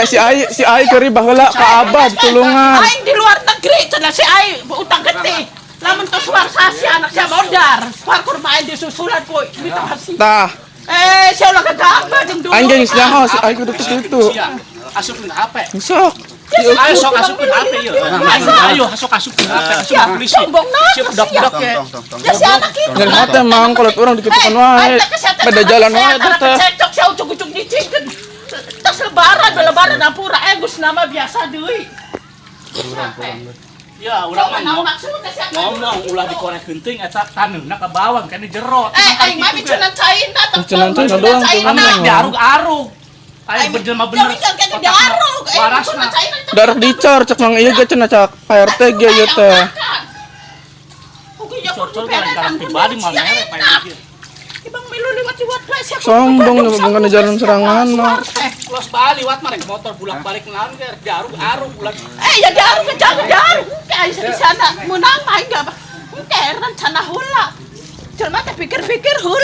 Si Ai keri baheula ka Abah tulungan. Aing di luar negeri cenah si Ai utang gede. Lamun tos suar sasi anak sia modar. Suar kurmain disusulan ku minta kasih. Tah, Saya ulah kagak jeung dulu. aing geus nyaho si Ai kudu kitu. Asupin HP. Sok. Ayo sok asupin HP yuk. Ayo sok asupin HP. Asupin polisi. Sombong naon. Siap budak-budak ya. Ya si anak itu. Ngan mah teh mang kolot urang dikitukan wae. Beda jalan wae teh. Cecok sia ucug-ucug dicingkeun. Tas lebaran ampura Gus nama biasa deui. Ya, urang mah ngomong ulah dikorek geuting eta taneuna ka bawang kana jero. Aing mah bicunan China teh. Bicunan China doang tuh, Aing diarug-arug. Aing berjelma bener. Jangan diarug. Warasna. Darah dicor cek mang ieu ge cenah cak PRT ge ieu teh. Cocol jalan pribadi mah mere paling ieu. Ibang milu liwat-liwat wae sia. Sombong bukan jalan serangan mah. Los bali wat mah rek motor bulak-balik naon ge diarug-arug ulah. Ya diarug ke jangan diarug. Kayak di sana menang mah enggak. Enggak rencana heula. Jelema teh pikir-pikir heula.